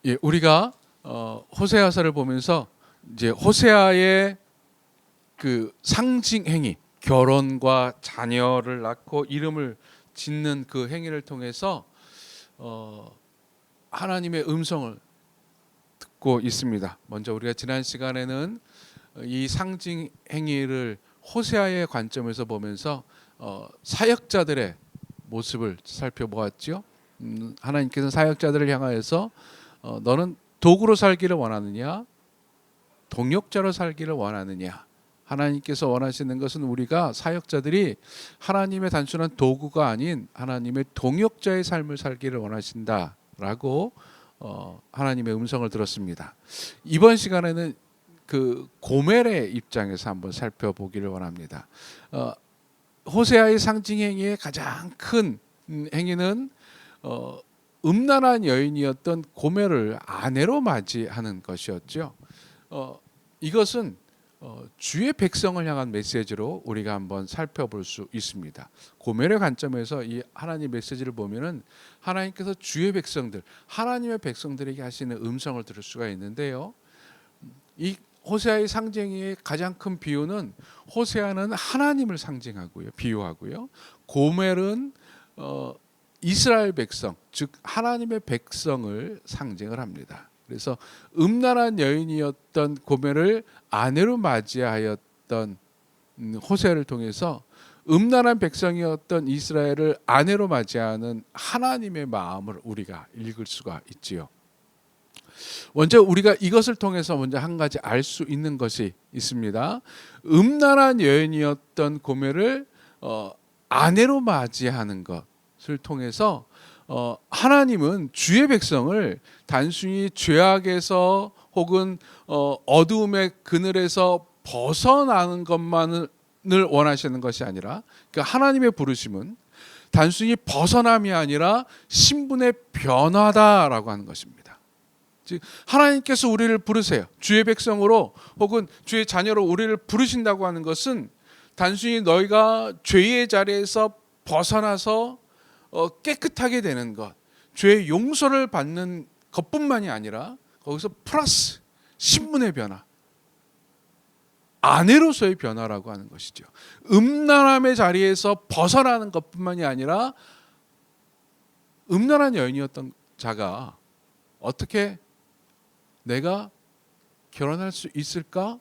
예, 우리가 호세아서를 보면서 이제 호세아의 그 상징 행위, 결혼과 자녀를 낳고 이름을 짓는 그 행위를 통해서 하나님의 음성을 듣고 있습니다. 먼저 우리가 지난 시간에는 이 상징 행위를 호세아의 관점에서 보면서 사역자들의 모습을 살펴보았죠. 하나님께서 사역자들을 향하여서 너는 도구로 살기를 원하느냐, 동역자로 살기를 원하느냐. 하나님께서 원하시는 것은 우리가 사역자들이 하나님의 단순한 도구가 아닌 하나님의 동역자의 삶을 살기를 원하신다라고 하나님의 음성을 들었습니다. 이번 시간에는 그 고멜의 입장에서 한번 살펴보기를 원합니다. 호세아의 상징 행위의 가장 큰 행위는 음란한 여인이었던 고멜을 아내로 맞이하는 것이었죠. 이것은 주의 백성을 향한 메시지로 우리가 한번 살펴볼 수 있습니다. 고멜의 관점에서 이 하나님 메시지를 보면은 하나님께서 주의 백성들, 하나님의 백성들에게 하시는 음성을 들을 수가 있는데요. 이 호세아의 상징의 가장 큰 비유는 호세아는 하나님을 상징하고요, 비유하고요. 고멜은 이스라엘 백성, 즉 하나님의 백성을 상징을 합니다. 그래서 음란한 여인이었던 고멜을 아내로 맞이하였던 호세아를 통해서 음란한 백성이었던 이스라엘을 아내로 맞이하는 하나님의 마음을 우리가 읽을 수가 있지요. 먼저 우리가 이것을 통해서 먼저 한 가지 알 수 있는 것이 있습니다. 음란한 여인이었던 고멜을 아내로 맞이하는 것을 통해서 하나님은 주의 백성을 단순히 죄악에서 혹은 어두움의 그늘에서 벗어나는 것만을 원하시는 것이 아니라, 그러니까 하나님의 부르심은 단순히 벗어남이 아니라 신분의 변화다라고 하는 것입니다. 즉 하나님께서 우리를 부르세요. 주의 백성으로 혹은 주의 자녀로 우리를 부르신다고 하는 것은 단순히 너희가 죄의 자리에서 벗어나서 깨끗하게 되는 것, 죄의 용서를 받는 것뿐만이 아니라 거기서 플러스 신분의 변화, 아내로서의 변화라고 하는 것이죠. 음란함의 자리에서 벗어나는 것뿐만이 아니라 음란한 여인이었던 자가 어떻게 내가 결혼할 수 있을까?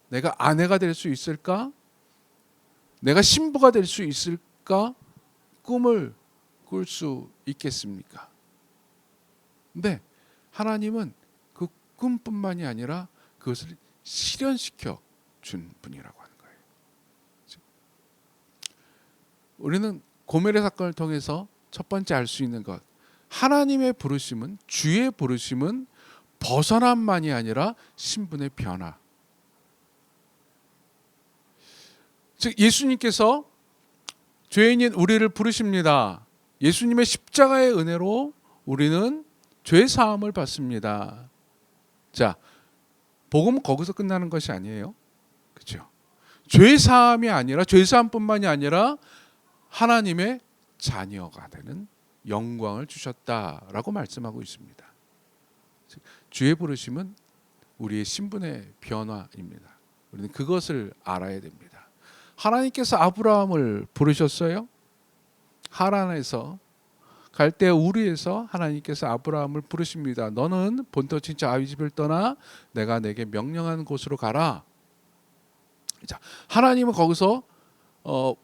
내가 아내가 될 수 있을까? 내가 신부가 될 수 있을까? 꿈을 꿀 수 있겠습니까? 근데 하나님은 그 꿈뿐만이 아니라 그것을 실현시켜 준 분이라고 하는 거예요. 우리는 고멜의 사건을 통해서 첫 번째 알 수 있는 것, 하나님의 부르심은, 주의 부르심은 벗어남만이 아니라 신분의 변화. 즉 예수님께서 죄인인 우리를 부르십니다. 예수님의 십자가의 은혜로 우리는 죄 사함을 받습니다. 자, 복음은 거기서 끝나는 것이 아니에요. 그렇죠? 죄 사함이 아니라, 죄 사함뿐만이 아니라 하나님의 자녀가 되는 영광을 주셨다라고 말씀하고 있습니다. 주의 부르심은 우리의 신분의 변화입니다. 우리는 그것을 알아야 됩니다. 하나님께서 아브라함을 부르셨어요. 하란에서 갈대 우르에서 하나님께서 아브라함을 부르십니다. 너는 본토 친척 아비 집을 떠나 내가 내게 명령한 곳으로 가라. 자, 하나님은 거기서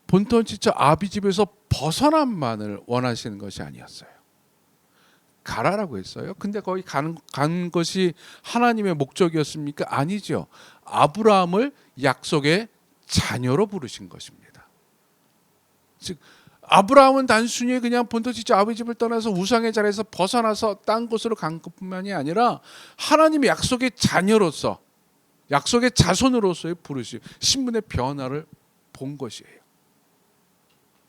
본토 친척 아비 집에서 벗어남만을 원하시는 것이 아니었어요. 가라라고 했어요. 근데 거기 간 것이 하나님의 목적이었습니까? 아니죠. 아브라함을 약속의 자녀로 부르신 것입니다. 즉 아브라함은 단순히 그냥 본토 친척 아비 집을 떠나서 우상의 자리에서 벗어나서 딴 곳으로 간 것뿐만이 아니라 하나님의 약속의 자녀로서, 약속의 자손으로서의 부르심, 신분의 변화를 본 것이에요.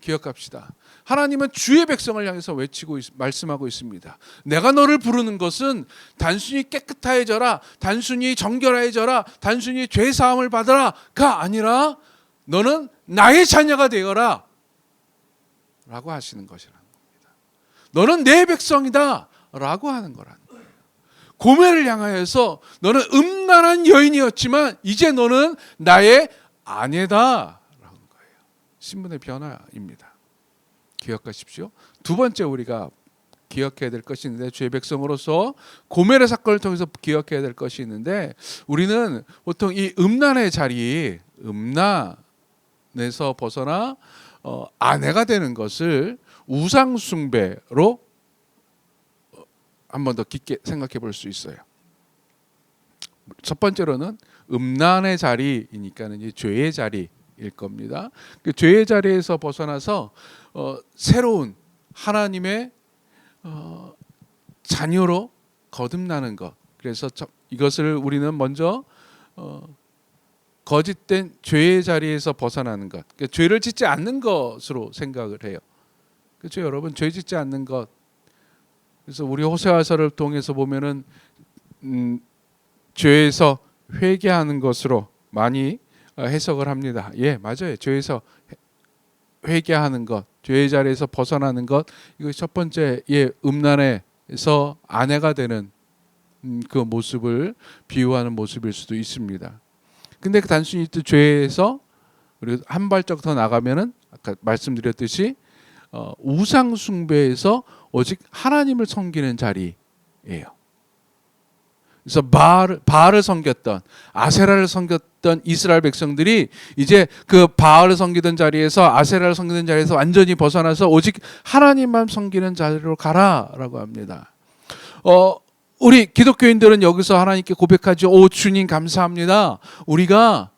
기억합시다. 하나님은 주의 백성을 향해서 외치고 말씀하고 있습니다. 내가 너를 부르는 것은 단순히 깨끗해져라, 단순히 정결해져라, 단순히 죄 사함을 받아라가 아니라 너는 나의 자녀가 되어라 라고 하시는 것이라는 겁니다. 너는 내 백성이다 라고 하는 거라는 거예요. 고멜을 향하여서 너는 음란한 여인이었지만 이제 너는 나의 아내다라는 거예요. 신분의 변화입니다. 기억하십시오. 두 번째 우리가 기억해야 될 것이 있는데, 주의 백성으로서 고멜의 사건을 통해서 기억해야 될 것이 있는데, 우리는 보통 이 음란의 자리, 음란에서 벗어나 아내가 되는 것을 우상 숭배로 한 번 더 깊게 생각해 볼 수 있어요. 첫 번째로는 음란의 자리이니까는 이 죄의 자리일 겁니다. 그 죄의 자리에서 벗어나서 새로운 하나님의 자녀로 거듭나는 것. 그래서 이것을 우리는 먼저 거짓된 죄의 자리에서 벗어나는 것. 그러니까 죄를 짓지 않는 것으로 생각을 해요. 그렇죠, 여러분? 죄 짓지 않는 것. 그래서 우리 호세아서를 통해서 보면은 죄에서 회개하는 것으로 많이 해석을 합니다. 예, 맞아요. 죄에서 회개하는 것, 죄의 자리에서 벗어나는 것, 이거 첫 번째 음란에서 아내가 되는 그 모습을 비유하는 모습일 수도 있습니다. 근데 단순히 또 죄에서 우리 한 발짝 더 나가면은 아까 말씀드렸듯이 우상 숭배에서 오직 하나님을 섬기는 자리예요. 그래서 바알을 섬겼던, 아세라를 섬겼던 이스라엘 백성들이 이제 그 바알을 섬기던 자리에서, 아세라를 섬기던 자리에서 완전히 벗어나서 오직 하나님만 섬기는 자리로 가라라고 합니다. 우리 기독교인들은 여기서 하나님께 고백하죠. 오 주님 감사합니다. 우리가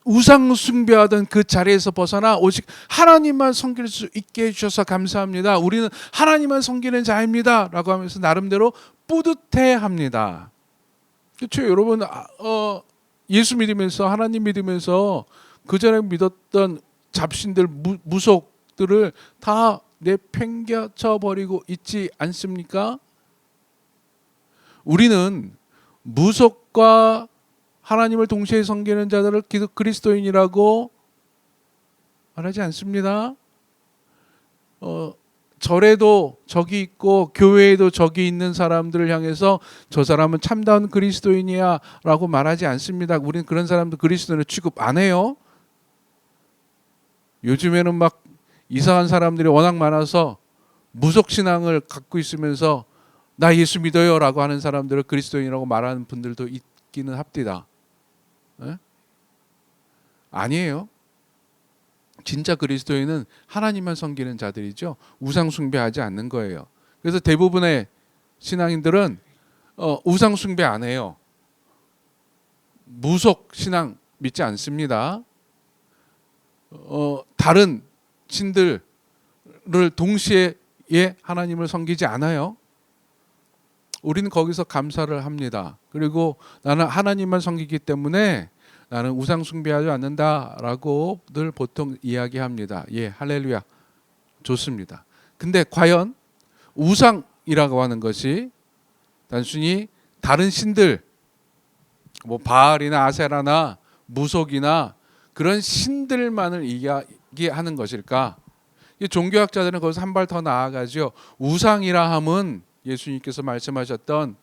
우상 숭배하던 그 자리에서 벗어나 오직 하나님만 섬길 수 있게 해주셔서 감사합니다. 우리는 하나님만 섬기는 자입니다 라고 하면서 나름대로 뿌듯해합니다. 그렇죠, 여러분? 예수 믿으면서, 하나님 믿으면서 그 전에 믿었던 잡신들, 무속들을 다 내팽개쳐 버리고 있지 않습니까? 우리는 무속과 하나님을 동시에 섬기는 자들을 그리스도인이라고 말하지 않습니다. 절에도 적이 있고 교회에도 적이 있는 사람들을 향해서 저 사람은 참다운 그리스도인이야 라고 말하지 않습니다. 우리는 그런 사람들 그리스도인을 취급 안 해요. 요즘에는 막 이상한 사람들이 워낙 많아서 무속신앙을 갖고 있으면서 나 예수 믿어요 라고 하는 사람들을 그리스도인이라고 말하는 분들도 있기는 합니다. 네? 아니에요. 진짜 그리스도인은 하나님만 섬기는 자들이죠. 우상 숭배하지 않는 거예요. 그래서 대부분의 신앙인들은 우상 숭배 안 해요. 무속 신앙 믿지 않습니다. 다른 신들을 동시에 하나님을 섬기지 않아요. 우리는 거기서 감사를 합니다. 그리고 나는 하나님만 섬기기 때문에 나는 우상 숭배하지 않는다라고 늘 보통 이야기합니다. 예, 할렐루야. 좋습니다. 근데 과연 우상이라고 하는 것이 단순히 다른 신들, 뭐 바알이나 아세라나 무속이나 그런 신들만을 이야기하는 것일까? 종교학자들은 거기서 한 발 더 나아가죠. 우상이라 함은 예수님께서 말씀하셨던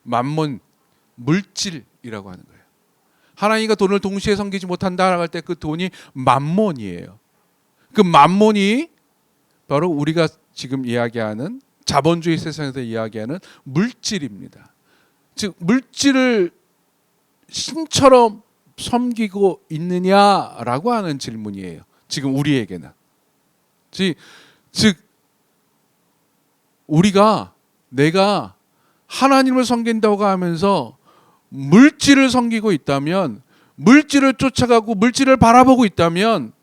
만몬, 물질이라고 하는 거예요. 하나님과 돈을 동시에 섬기지 못한다라고 할 때 그 돈이 만몬이에요. 그 만몬이 바로 우리가 지금 이야기하는 자본주의 세상에서 이야기하는 물질입니다. 즉 물질을 신처럼 섬기고 있느냐라고 하는 질문이에요. 지금 우리에게는. 즉 내가 하나님을 섬긴다고 하면서 물질을 섬기고 있다면, 물질을 쫓아가고 물질을 바라보고 있다면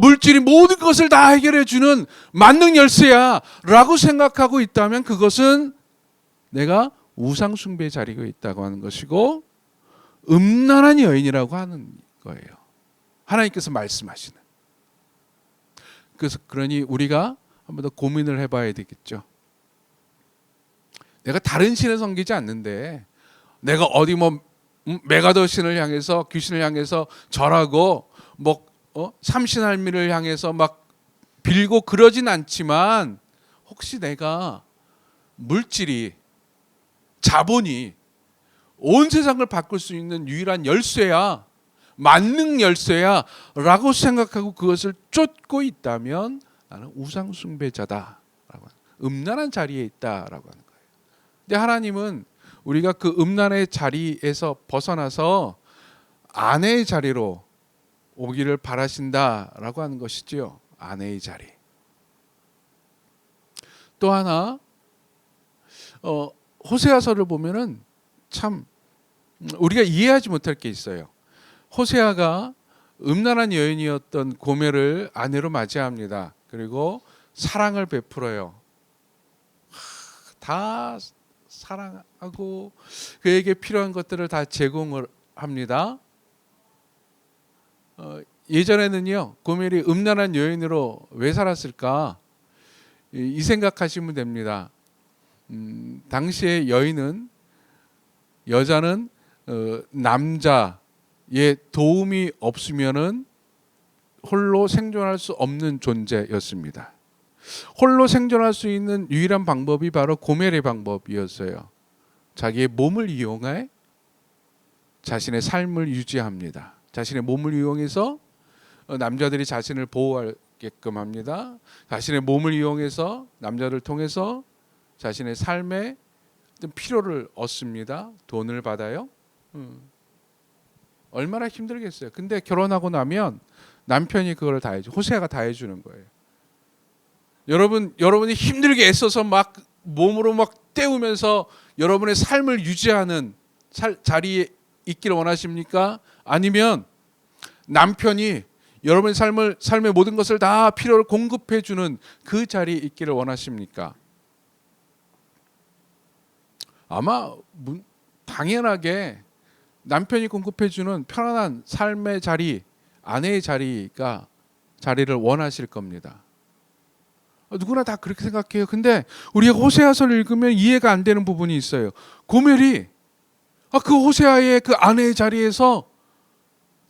물질이 모든 것을 다 해결해 주는 만능 열쇠야 라고 생각하고 있다면 그것은 내가 우상 숭배에 자리고 있다고 하는 것이고 음란한 여인이라고 하는 거예요. 하나님께서 말씀하시는. 그래서 그러니 우리가 한 번 더 고민을 해봐야 되겠죠. 내가 다른 신을 섬기지 않는데 내가 어디 뭐 메가더 신을 향해서, 귀신을 향해서 절하고 뭐 삼신할미를 향해서 막 빌고 그러진 않지만 혹시 내가 물질이 자본이 온 세상을 바꿀 수 있는 유일한 열쇠야, 만능 열쇠야 라고 생각하고 그것을 쫓고 있다면 나는 우상 숭배자다 라고, 음란한 자리에 있다라고 하는 거예요. 근데 하나님은 우리가 그 음란의 자리에서 벗어나서 아내의 자리로 오기를 바라신다라고 하는 것이지요. 아내의 자리. 또 하나 호세아서를 보면은 참 우리가 이해하지 못할 게 있어요. 호세아가 음란한 여인이었던 고멜을 아내로 맞이합니다. 그리고 사랑을 베풀어요. 다 사랑하고 그에게 필요한 것들을 다 제공을 합니다. 예전에는요, 고멜이 음란한 여인으로 왜 살았을까? 이 생각하시면 됩니다. 당시의 여자는 남자의 도움이 없으면은 홀로 생존할 수 없는 존재였습니다. 홀로 생존할 수 있는 유일한 방법이 바로 고멜의 방법이었어요. 자기의 몸을 이용해 자신의 삶을 유지합니다. 자신의 몸을 이용해서 남자들이 자신을 보호하게끔 합니다. 자신의 몸을 이용해서 남자를 통해서 자신의 삶에 필요를 얻습니다. 돈을 받아요. 얼마나 힘들겠어요. 근데 결혼하고 나면 남편이 그걸 다 해줘. 호세아가 다 해주는 거예요. 여러분이 힘들게 애써서 막 몸으로 막 때우면서 여러분의 삶을 유지하는 자리에 있기를 원하십니까? 아니면 남편이 여러분의 삶의 모든 것을 다 필요를 공급해 주는 그 자리에 있기를 원하십니까? 아마 당연하게 남편이 공급해 주는 편안한 삶의 자리, 아내의 자리를 원하실 겁니다. 누구나 다 그렇게 생각해요. 근데 우리가 호세아서를 읽으면 이해가 안 되는 부분이 있어요. 고멜이 그 호세아의 그 아내의 자리에서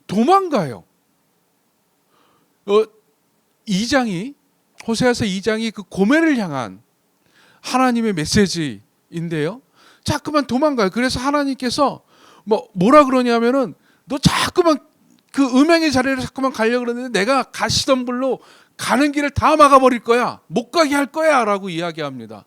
도망가요. 2장이 호세아서 2장이 그 고멜을 향한 하나님의 메시지인데요. 자꾸만 도망가요. 그래서 하나님께서 뭐라 그러냐면은 너 자꾸만 그 음행의 자리를 자꾸만 가려고 그러는데 내가 가시던 불로 가는 길을 다 막아버릴 거야. 못 가게 할 거야 라고 이야기합니다.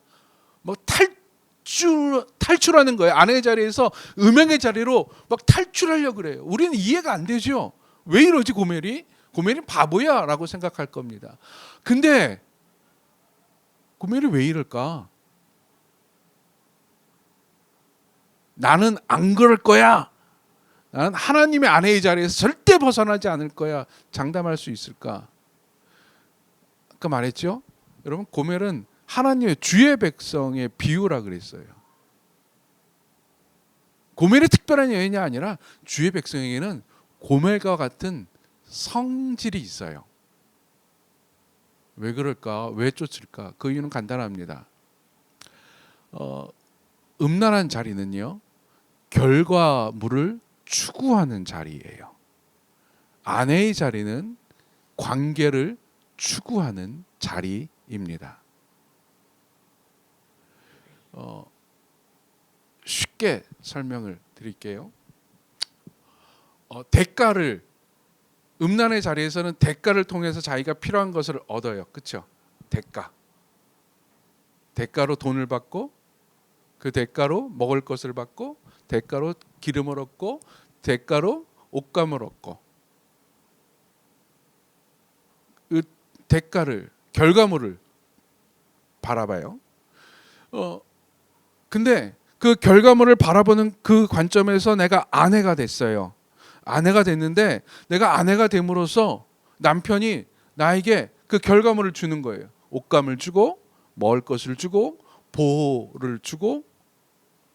탈출하는 거예요. 아내의 자리에서 음행의 자리로 막 탈출하려고 그래요. 우리는 이해가 안 되죠. 왜 이러지 고멜이? 고멜이 바보야 라고 생각할 겁니다. 근데 고멜이 왜 이럴까? 나는 안 그럴 거야. 나는 하나님의 아내의 자리에서 절대 벗어나지 않을 거야. 장담할 수 있을까? 아까 말했죠? 여러분 고멜은 하나님의 주의 백성의 비유라 그랬어요. 고멜이 특별한 여인이 아니라 주의 백성에게는 고멜과 같은 성질이 있어요. 왜 그럴까? 왜 쫓을까? 그 이유는 간단합니다. 음란한 자리는요, 결과물을 추구하는 자리예요. 아내의 자리는 관계를 추구하는 자리입니다. 쉽게 설명을 드릴게요. 음란의 자리에서는 대가를 통해서 자기가 필요한 것을 얻어요. 그렇죠? 대가로 돈을 받고, 그 대가로 먹을 것을 받고, 대가로 기름을 얻고, 대가로 옷감을 얻고, 그 결과물을 바라봐요. 근데 그 결과물을 바라보는 그 관점에서 내가 아내가 됐어요. 아내가 됐는데 내가 아내가 됨으로써 남편이 나에게 그 결과물을 주는 거예요. 옷감을 주고, 먹을 것을 주고, 보호를 주고,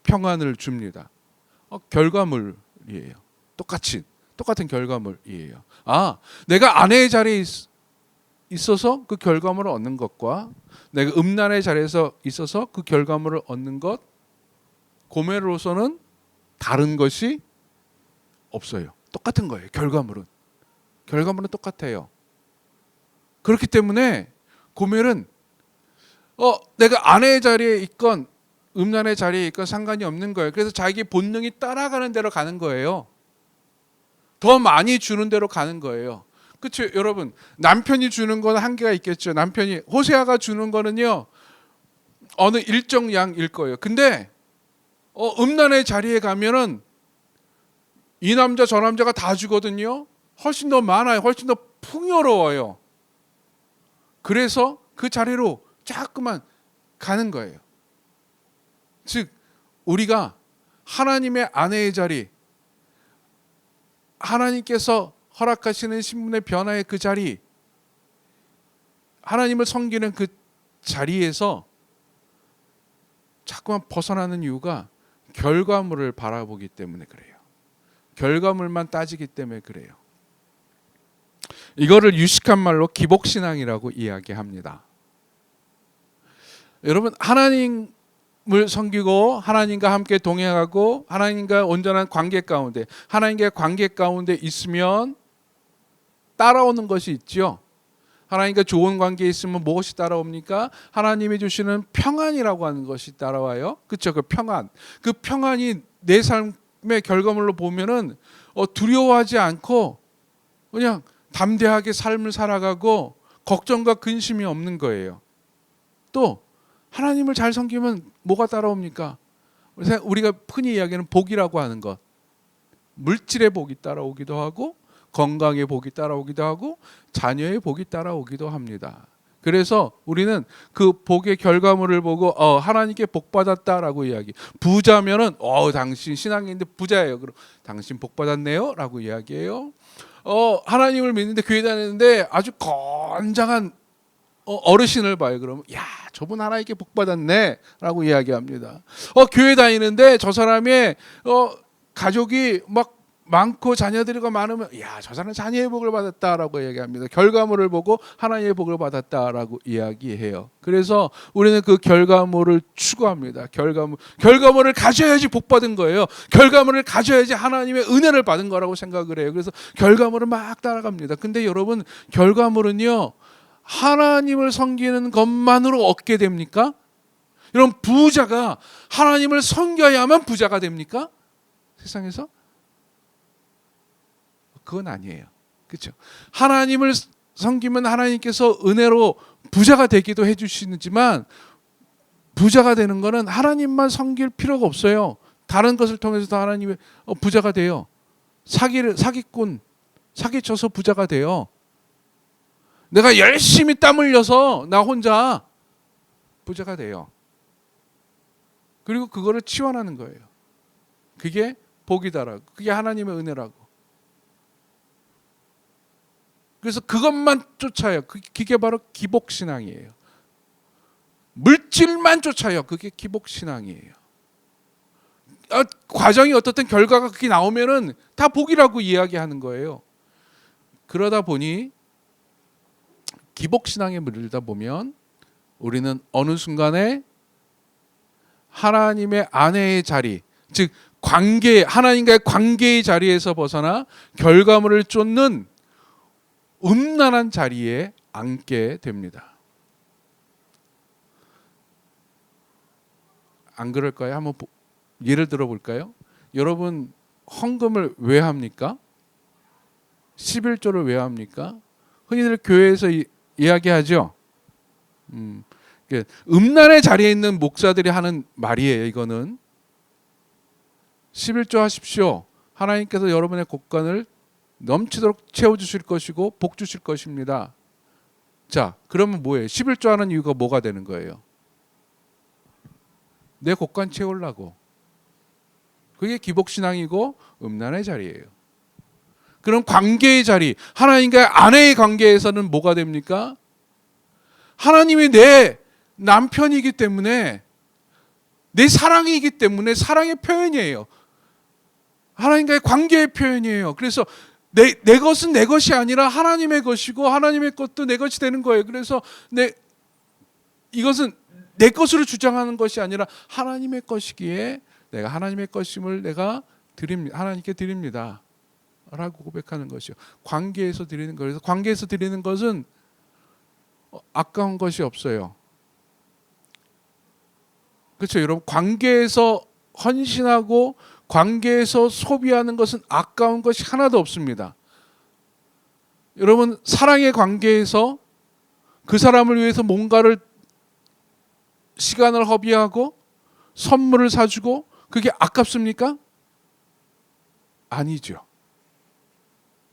평안을 줍니다. 결과물이에요. 똑같은 결과물이에요. 내가 아내의 자리에 있어서 그 결과물을 얻는 것과 내가 음란의 자리에서 있어서 그 결과물을 얻는 것, 고멜로서는 다른 것이 없어요. 똑같은 거예요. 결과물은 똑같아요. 그렇기 때문에 고멜은 내가 아내의 자리에 있건 음란의 자리에 있건 상관이 없는 거예요. 그래서 자기 본능이 따라가는 대로 가는 거예요. 더 많이 주는 대로 가는 거예요. 그렇죠, 여러분. 남편이 주는 건 한계가 있겠죠. 남편이 호세아가 주는 거는요 어느 일정 양일 거예요. 근데 음란의 자리에 가면은 이 남자 저 남자가 다 주거든요. 훨씬 더 많아요. 훨씬 더 풍요로워요. 그래서 그 자리로 자꾸만 가는 거예요. 즉 우리가 하나님의 아내의 자리, 하나님께서 허락하시는 신분의 변화의 그 자리, 하나님을 섬기는 그 자리에서 자꾸만 벗어나는 이유가 결과물을 바라보기 때문에 그래요. 결과물만 따지기 때문에 그래요. 이거를 유식한 말로 기복신앙이라고 이야기합니다. 여러분, 하나님을 섬기고 하나님과 함께 동행하고 하나님과 온전한 관계 가운데, 하나님과의 관계 가운데 있으면 따라오는 것이 있죠. 하나님과 좋은 관계에 있으면 무엇이 따라옵니까? 하나님이 주시는 평안이라고 하는 것이 따라와요. 그렇죠? 그 평안. 그 평안이 내 삶의 결과물로 보면은 두려워하지 않고 그냥 담대하게 삶을 살아가고 걱정과 근심이 없는 거예요. 또 하나님을 잘 섬기면 뭐가 따라옵니까? 우리가 흔히 이야기하는 복이라고 하는 것. 물질의 복이 따라오기도 하고 건강의 복이 따라오기도 하고 자녀의 복이 따라오기도 합니다. 그래서 우리는 그 복의 결과물을 보고 하나님께 복 받았다라고 이야기. 부자면은 당신 신앙인데 부자예요. 그럼 당신 복 받았네요? 라고 이야기해요. 하나님을 믿는데 교회 다니는데 아주 건장한 어르신을 봐요. 그러면 야, 저분 하나님께 복 받았네 라고 이야기합니다. 교회 다니는데 저 사람의 가족이 막 많고 자녀들이 많으면 야, 저 사람은 자녀의 복을 받았다라고 이야기합니다. 결과물을 보고 하나님의 복을 받았다라고 이야기해요. 그래서 우리는 그 결과물을 추구합니다. 결과물을 가져야지 복 받은 거예요. 결과물을 가져야지 하나님의 은혜를 받은 거라고 생각을 해요. 그래서 결과물을 막 따라갑니다. 근데 여러분, 결과물은요 하나님을 섬기는 것만으로 얻게 됩니까? 여러분, 부자가 하나님을 섬겨야만 부자가 됩니까? 세상에서? 그건 아니에요. 그렇죠? 하나님을 섬기면 하나님께서 은혜로 부자가 되기도 해주시지만 부자가 되는 것은 하나님만 섬길 필요가 없어요. 다른 것을 통해서도 하나님의 부자가 돼요. 사기꾼, 사기쳐서 부자가 돼요. 내가 열심히 땀 흘려서 나 혼자 부자가 돼요. 그리고 그거를 치환하는 거예요. 그게 복이다라고. 그게 하나님의 은혜라고. 그래서 그것만 쫓아요. 그게 바로 기복신앙이에요. 물질만 쫓아요. 그게 기복신앙이에요. 과정이 어떻든 결과가 그게 나오면은 다 복이라고 이야기하는 거예요. 그러다 보니 기복신앙에 물들다 보면 우리는 어느 순간에 하나님의 아내의 자리, 즉 하나님과의 관계의 자리에서 벗어나 결과물을 쫓는 음란한 자리에 앉게 됩니다. 안 그럴까요? 한번 예를 들어 볼까요? 여러분, 헌금을 왜 합니까? 11조를 왜 합니까? 흔히들 교회에서 이야기하죠. 음란의 자리에 있는 목사들이 하는 말이에요. 이거는 11조 하십시오. 하나님께서 여러분의 곳간을 넘치도록 채워주실 것이고 복 주실 것입니다. 자, 그러면 뭐예요? 11조 하는 이유가 뭐가 되는 거예요? 내 곳간 채우려고. 그게 기복신앙이고 음란의 자리예요. 그럼 관계의 자리, 하나님과 아내의 관계에서는 뭐가 됩니까? 하나님이 내 남편이기 때문에, 내 사랑이기 때문에 사랑의 표현이에요. 하나님과의 관계의 표현이에요. 그래서 내 것은 내 것이 아니라 하나님의 것이고 하나님의 것도 내 것이 되는 거예요. 그래서 이것은 내 것으로 주장하는 것이 아니라 하나님의 것이기에 내가 하나님의 것임을 내가 하나님께 드립니다 라고 고백하는 것이요. 관계에서 드리는 거예요. 그래서 관계에서 드리는 것은 아까운 것이 없어요. 그렇죠, 여러분. 관계에서 헌신하고 관계에서 소비하는 것은 아까운 것이 하나도 없습니다. 여러분, 사랑의 관계에서 그 사람을 위해서 뭔가를 시간을 허비하고 선물을 사주고 그게 아깝습니까? 아니죠.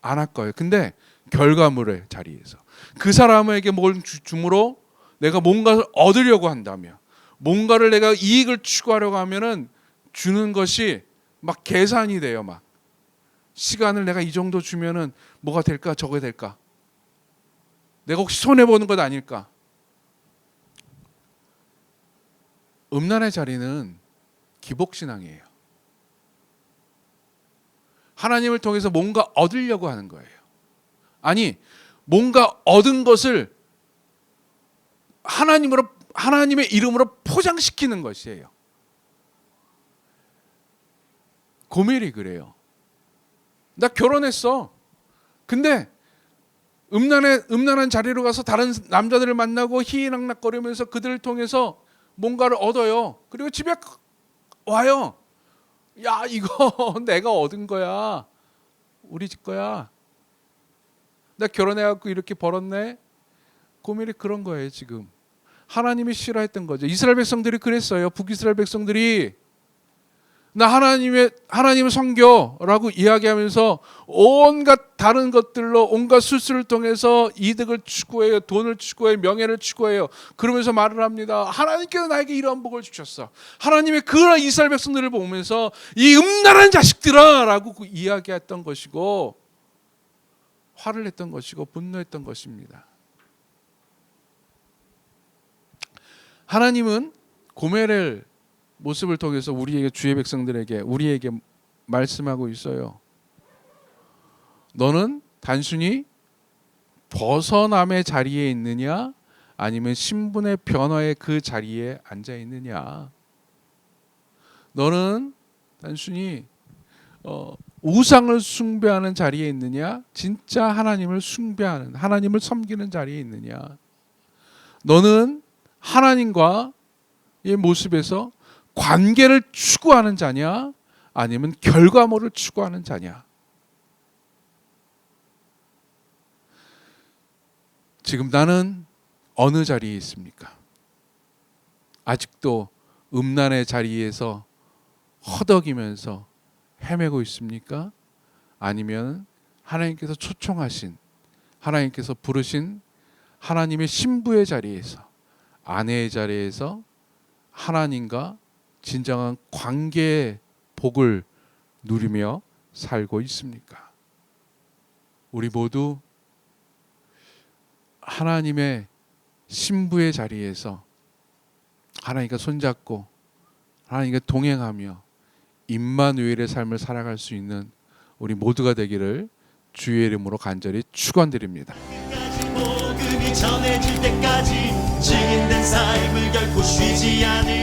안 아까워요. 근데 결과물의 자리에서 그 사람에게 뭘 줌으로 내가 뭔가를 얻으려고 한다면, 뭔가를 내가 이익을 추구하려고 하면은 주는 것이 막 계산이 돼요. 막 시간을 내가 이 정도 주면은 뭐가 될까, 저거 될까, 내가 혹시 손해 보는 것 아닐까. 음란의 자리는 기복신앙이에요. 하나님을 통해서 뭔가 얻으려고 하는 거예요. 아니, 뭔가 얻은 것을 하나님의 이름으로 포장시키는 것이에요. 고멜이 그래요. 나 결혼했어. 근데 음란한 자리로 가서 다른 남자들을 만나고 희희낙낙거리면서 그들을 통해서 뭔가를 얻어요. 그리고 집에 와요. 야, 이거 내가 얻은 거야. 우리 집 거야. 나 결혼해갖고 이렇게 벌었네. 고멜이 그런 거예요. 지금 하나님이 싫어했던 거죠. 이스라엘 백성들이 그랬어요. 북이스라엘 백성들이 나 하나님을 섬겨라고 이야기하면서 온갖 다른 것들로 온갖 수술을 통해서 이득을 추구해요. 돈을 추구해요. 명예를 추구해요. 그러면서 말을 합니다. 하나님께서 나에게 이러한 복을 주셨어. 하나님의 그런 이스라엘 백성들을 보면서 이 음란한 자식들아 라고 이야기했던 것이고, 화를 냈던 것이고 분노했던 것입니다. 하나님은 고멜의 모습을 통해서 우리에게, 주의 백성들에게, 우리에게 말씀하고 있어요. 너는 단순히 벗어남의 자리에 있느냐, 아니면 신분의 변화의 그 자리에 앉아 있느냐. 너는 단순히 우상을 숭배하는 자리에 있느냐, 진짜 하나님을 숭배하는, 하나님을 섬기는 자리에 있느냐. 너는 하나님과의 모습에서 관계를 추구하는 자냐, 아니면 결과물을 추구하는 자냐. 지금 나는 어느 자리에 있습니까? 아직도 음란의 자리에서 허덕이면서 헤매고 있습니까? 아니면 하나님께서 초청하신, 하나님께서 부르신 하나님의 신부의 자리에서, 아내의 자리에서 하나님과 진정한 관계의 복을 누리며 살고 있습니까? 우리 모두 하나님의 신부의 자리에서 하나님과 손잡고 하나님과 동행하며 임마누엘의 삶을 살아갈 수 있는 우리 모두가 되기를 주의 이름으로 간절히 축원드립니다. 복음이 전해질 때까지 증인된 삶을 결코 쉬지 않을